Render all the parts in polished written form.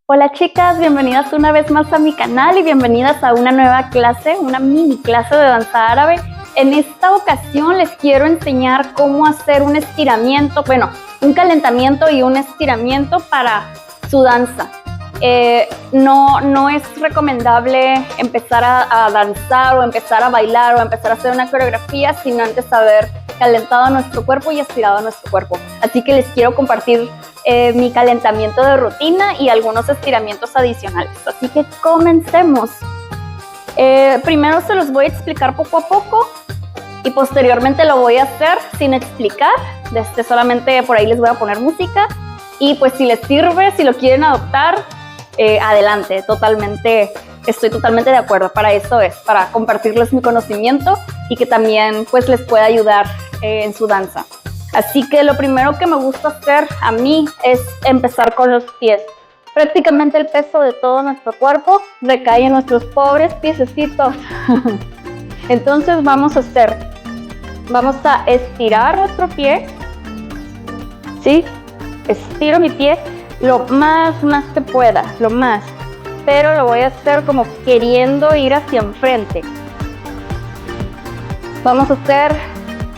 Hola chicas, bienvenidas una vez más a mi canal y bienvenidas a una nueva clase, una mini clase de danza árabe. En esta ocasión les quiero enseñar cómo hacer un estiramiento, un calentamiento y un estiramiento para su danza. No es recomendable empezar a danzar o empezar a bailar o empezar a hacer una coreografía sin antes haber calentado nuestro cuerpo y estirado nuestro cuerpo. Así que les quiero compartir mi calentamiento de rutina y algunos estiramientos adicionales. Así que comencemos. Primero se los voy a explicar poco a poco y posteriormente lo voy a hacer sin explicar. Solamente por ahí les voy a poner música y pues si les sirve, si lo quieren adoptar, adelante, estoy totalmente de acuerdo. Para eso es, para compartirles mi conocimiento y que también pues les pueda ayudar en su danza. Así que lo primero que me gusta hacer a mí es empezar con los pies. Prácticamente el peso de todo nuestro cuerpo recae en nuestros pobres piececitos. Entonces vamos a estirar nuestro pie. ¿Sí? Estiro mi pie lo más que pueda, pero lo voy a hacer como queriendo ir hacia enfrente. Vamos a hacer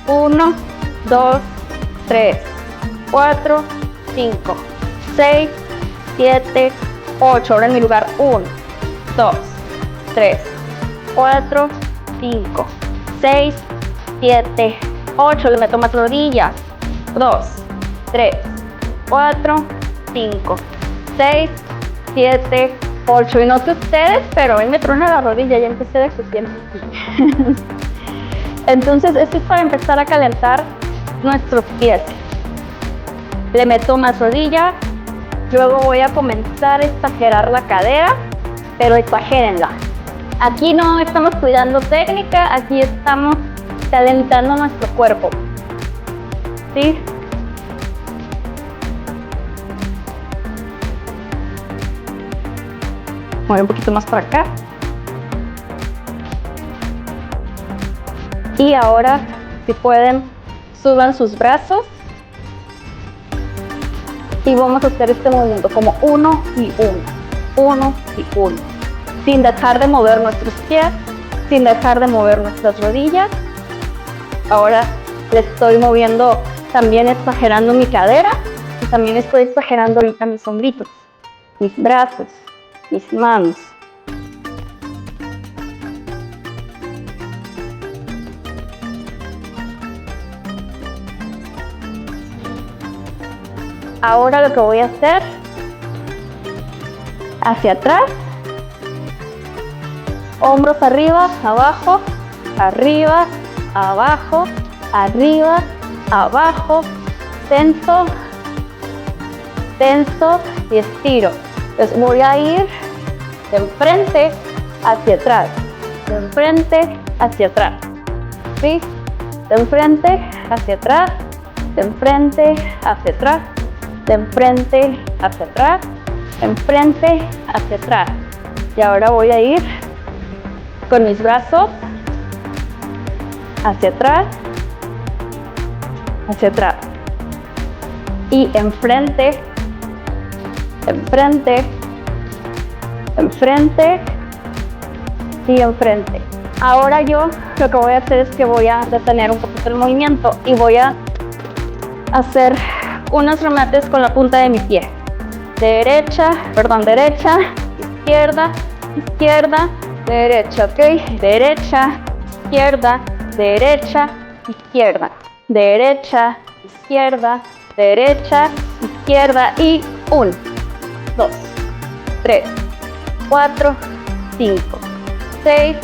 1, 2, 3, 4, 5, 6, 7, 8. Ahora en mi lugar. 1, 2, 3, 4, 5, 6, 7, 8. Le meto más rodillas. 2, 3, 4, 5, 6, 7, 8. Y no sé ustedes, pero a mí me truena la rodilla. Ya empecé de su tiempo. Entonces esto es para empezar a calentar nuestros pies. Le meto más rodilla. Luego voy a comenzar a exagerar la cadera, pero exagérenla. Aquí no estamos cuidando técnica, aquí estamos calentando nuestro cuerpo. ¿Sí? Voy un poquito más para acá. Y ahora, si pueden, suban sus brazos. Y vamos a hacer este movimiento como 1 y 1, 1 y 1. Sin dejar de mover nuestros pies, sin dejar de mover nuestras rodillas. Ahora le estoy moviendo, también exagerando mi cadera. Y también estoy exagerando ahorita mis hombritos, mis brazos, mis manos. Ahora lo que voy a hacer, hacia atrás, hombros arriba, abajo, arriba, abajo, arriba, abajo, tenso, tenso y estiro. Entonces voy a ir de enfrente hacia atrás, de enfrente hacia atrás, ¿sí? De enfrente hacia atrás, de enfrente hacia atrás, de enfrente hacia atrás, de enfrente hacia atrás. Y ahora voy a ir con mis brazos hacia atrás, y enfrente, enfrente, enfrente y enfrente. Ahora yo lo que voy a hacer es que voy a detener un poquito el movimiento y voy a hacer unos remates con la punta de mi pie. Derecha, izquierda, izquierda, derecha, ¿ok? Derecha, izquierda, derecha, izquierda, derecha, izquierda, derecha, izquierda y 1, 2, 3, 4, 5, 6,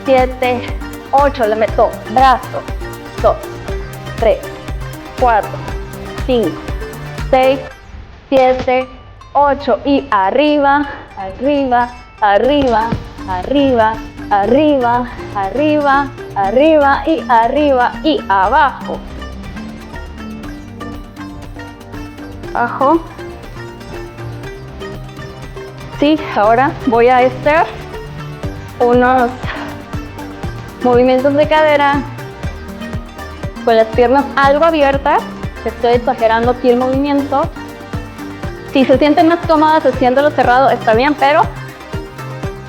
7, 8. Le meto brazo. 2, 3, 4, 5, 6, 7, 8 y arriba, arriba, arriba, arriba, arriba, arriba, arriba y arriba y abajo. Abajo. Sí, ahora voy a hacer unos movimientos de cadera con las piernas algo abiertas. Estoy exagerando aquí el movimiento. Si se sienten más cómodas haciéndolo cerrado, está bien, pero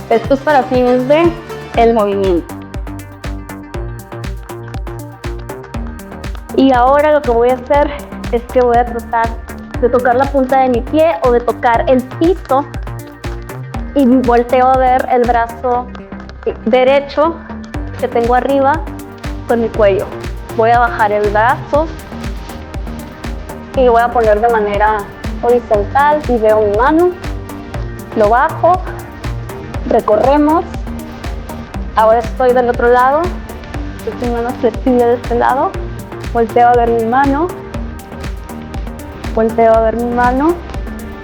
esto es para fines de el movimiento. Y ahora lo que voy a hacer es que voy a tratar de tocar la punta de mi pie o de tocar el piso y volteo a ver el brazo derecho que tengo arriba con mi cuello. Voy a bajar el brazo y voy a poner de manera horizontal y veo mi mano, lo bajo, recorremos, ahora estoy del otro lado, mi mano flexible de este lado, volteo a ver mi mano, volteo a ver mi mano,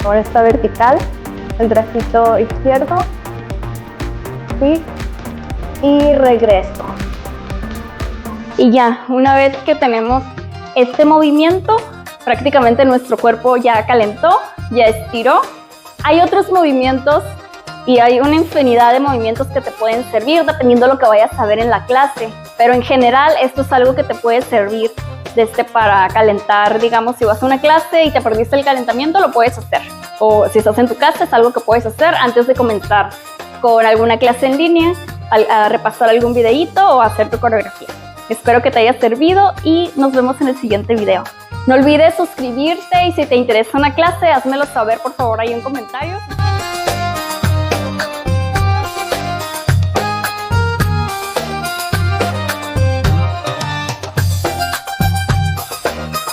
ahora está vertical, el bracito izquierdo, ¿sí? Y regreso. Y ya, una vez que tenemos este movimiento, prácticamente nuestro cuerpo ya calentó, ya estiró. Hay otros movimientos y hay una infinidad de movimientos que te pueden servir dependiendo de lo que vayas a ver en la clase. Pero en general esto es algo que te puede servir para calentar. Digamos, si vas a una clase y te perdiste el calentamiento, lo puedes hacer. O si estás en tu casa, es algo que puedes hacer antes de comenzar con alguna clase en línea, a repasar algún videíto o hacer tu coreografía. Espero que te haya servido y nos vemos en el siguiente video. No olvides suscribirte y si te interesa una clase, házmelo saber por favor ahí en comentarios.